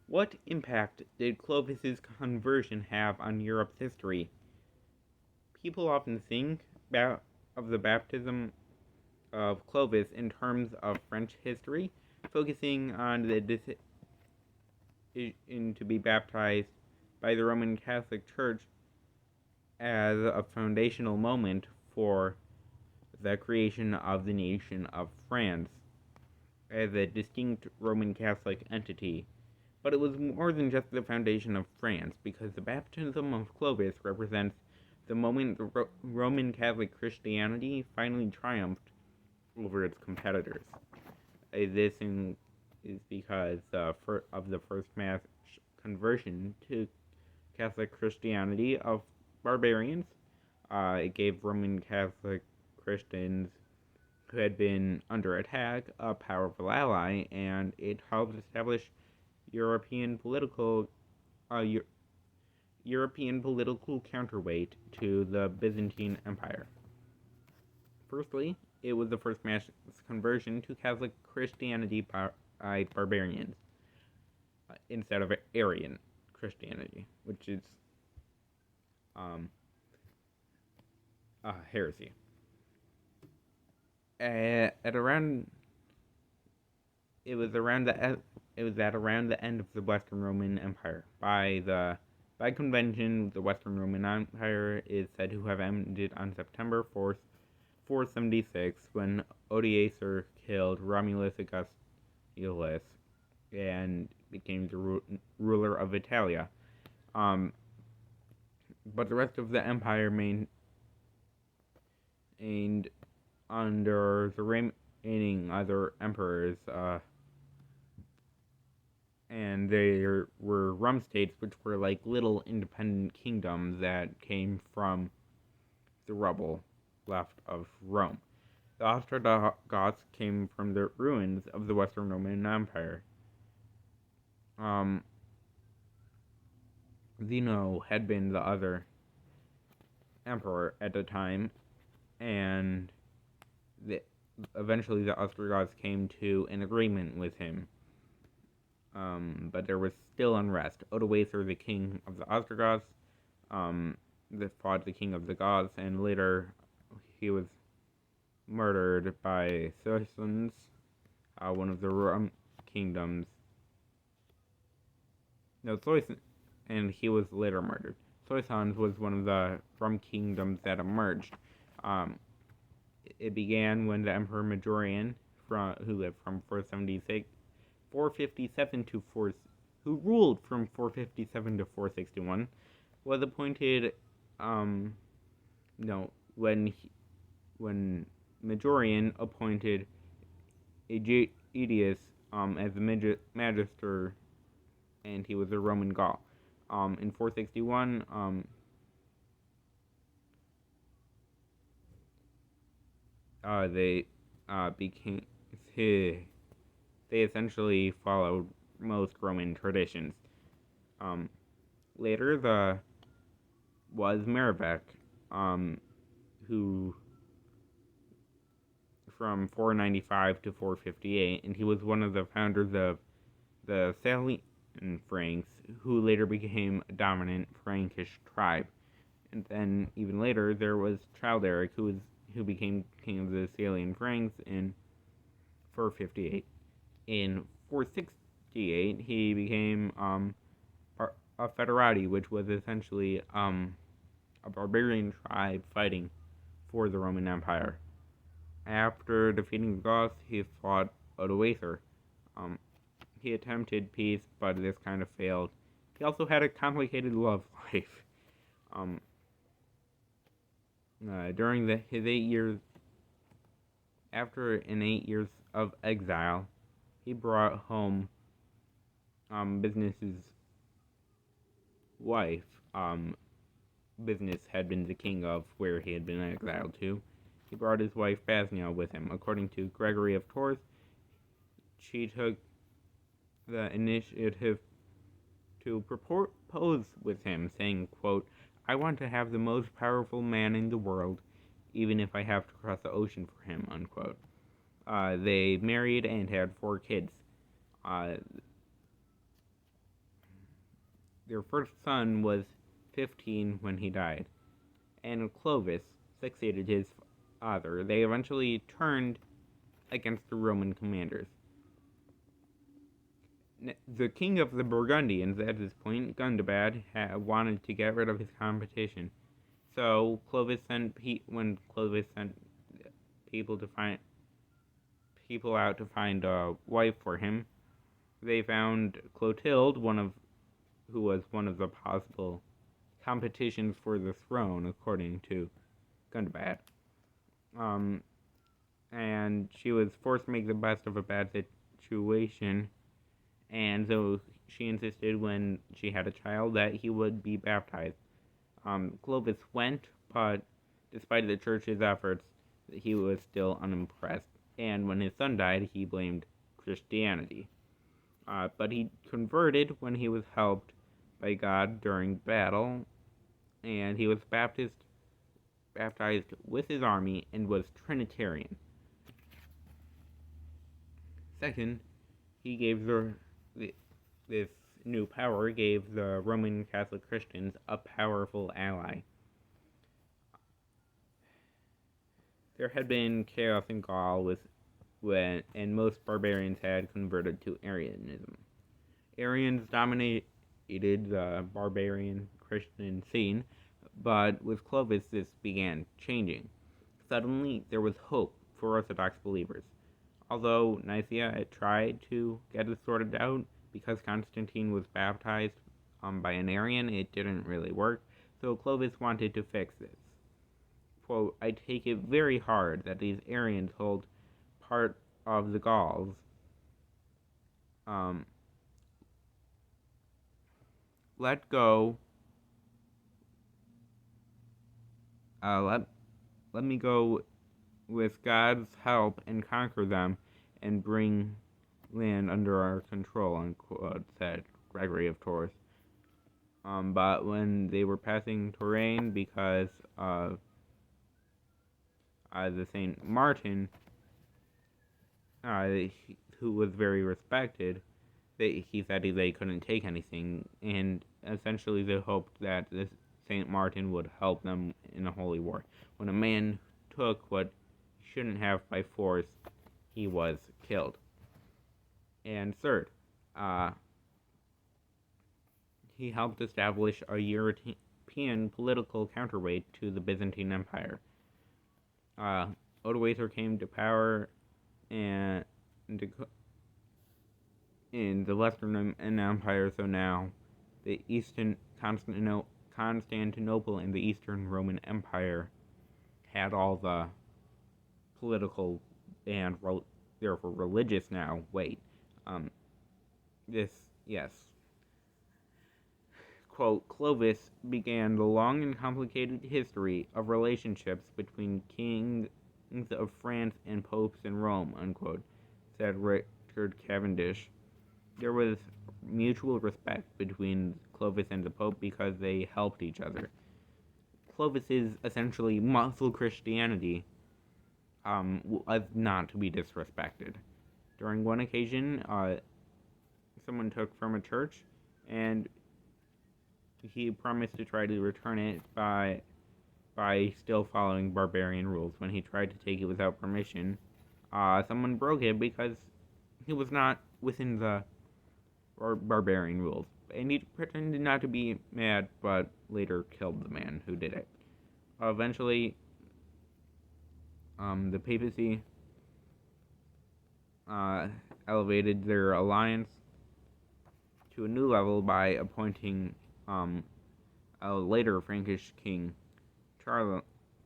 What impact did Clovis's conversion have on Europe's history? People often think of the baptism of Clovis in terms of French history, focusing on the decision to be baptized by the Roman Catholic Church as a foundational moment for the creation of the nation of France as a distinct Roman Catholic entity. But it was more than just the foundation of France, because the baptism of Clovis represents the moment the Roman Catholic Christianity finally triumphed over its competitors. This is because of the first mass conversion to Catholic Christianity of barbarians. It gave Roman Catholic Christians who had been under attack a powerful ally, and it helped establish European political uh, European political counterweight to the Byzantine Empire. Firstly, it was the first mass conversion to Catholic Christianity by barbarians instead of Arian Christianity, which is um, a heresy. At around it was at around the end of the Western Roman Empire. By convention, the Western Roman Empire is said to have ended on September 4th, 476, when Odoacer killed Romulus Augustulus and became the ruler of Italia. Um, but the rest of the empire remained under the remaining other emperors, and there were rum states, which were like little independent kingdoms that came from the rubble left of Rome. The Ostrogoths came from the ruins of the Western Roman Empire. Zeno had been the other emperor at the time, and eventually the Ostrogoths came to an agreement with him. But there was still unrest. Odoacer, the king of the Ostrogoths, that fought the king of the Goths, and later he was murdered by Soissons, one of the Rum kingdoms. No, Soissons, and he was later murdered. Soissons was one of the Rum kingdoms that emerged. It began when the Emperor Majorian, who lived from 457 to who ruled from 457 to 461, was appointed. When Majorian appointed Aetius as the magister, and he was a Roman Gaul. In 461, they became they essentially followed most Roman traditions. Later, was Merovec, who from 495 to 458, and he was one of the founders of the Salian Franks, who later became a dominant Frankish tribe. And then even later, there was Childeric, who became king of the Salian Franks in 458. In 468, he became a federati, which was essentially a barbarian tribe fighting for the Roman Empire. After defeating the Goths, he fought Odoacer. He attempted peace, but this kind of failed. He also had a complicated love life. During his 8 years, after an 8 years of exile, he brought home Business's wife. Business had been the king of where he had been exiled to. He brought his wife Basnia with him. According to Gregory of Tours, she took the initiative to propose with him, saying, quote, "I want to have the most powerful man in the world, even if I have to cross the ocean for him," unquote. They married and had 4 kids. Their first son was 15 when he died, and Clovis succeeded his father. They eventually turned against the Roman commanders. The king of the Burgundians at this point, Gundobad, wanted to get rid of his competition. So Clovis sent people to find people out to find a wife for him. They found Clotilde, who was one of the possible competitions for the throne, according to Gundobad. And she was forced to make the best of a bad situation, and so she insisted when she had a child that he would be baptized. Clovis went, but despite the church's efforts, he was still unimpressed, and when his son died, he blamed Christianity. But he converted when he was helped by God during battle, and he was baptized with his army and was Trinitarian. Second, he gave this new power gave the Roman Catholic Christians a powerful ally. There had been chaos in Gaul and most barbarians had converted to Arianism. Arians dominated the barbarian Christian scene, but with Clovis this began changing. Suddenly, there was hope for Orthodox believers. Although Nicaea had tried to get it sorted out, because Constantine was baptized by an Arian, it didn't really work, so Clovis wanted to fix this. Quote, I take it very hard that these Arians hold part of the Gauls. Let me go with God's help and conquer them and bring land under our control, unquote, said Gregory of Tours. But when they were passing Touraine, because of the St. Martin, who was very respected, he said they couldn't take anything, and essentially they hoped that this St. Martin would help them in a holy war. When a man took what he shouldn't have by force, he was killed. And third, he helped establish a European political counterweight to the Byzantine Empire. Odoacer came to power in the Western Empire, so now the Eastern Constantinople and the Eastern Roman Empire had all the political and therefore religious now weight. Quote, Clovis began the long and complicated history of relationships between kings of France and popes in Rome, unquote, said Richard Cavendish. There was mutual respect between Clovis and the Pope because they helped each other. Clovis is essentially muscle Christianity, was not to be disrespected. During one occasion, someone took from a church, and he promised to try to return it by still following barbarian rules. When he tried to take it without permission, someone broke it because he was not within the barbarian rules. And he pretended not to be mad, but later killed the man who did it. Eventually, the papacy elevated their alliance to a new level by appointing a later Frankish king,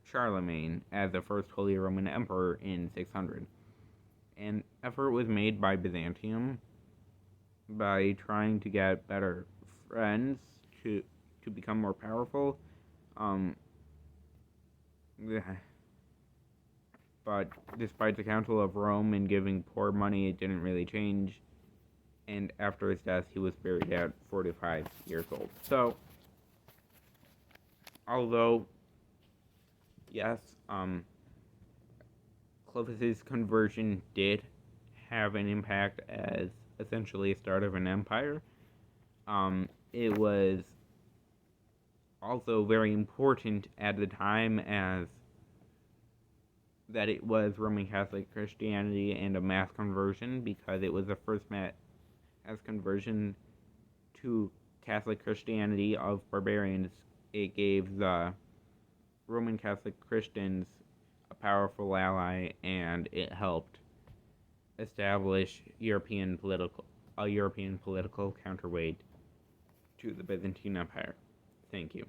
Charlemagne, as the first Holy Roman Emperor in 600. An effort was made by Byzantium by trying to get better friends to become more powerful. But despite the Council of Rome and giving poor money, it didn't really change. And after his death, he was buried at 45 years old. So, although, yes, Clovis's conversion did have an impact as essentially a start of an empire, It was also very important at the time as that it was Roman Catholic Christianity and a mass conversion, because it was the first mass conversion to Catholic Christianity of barbarians. It gave the Roman Catholic Christians a powerful ally, and it helped establish a European political counterweight to the Byzantine Empire. Thank you.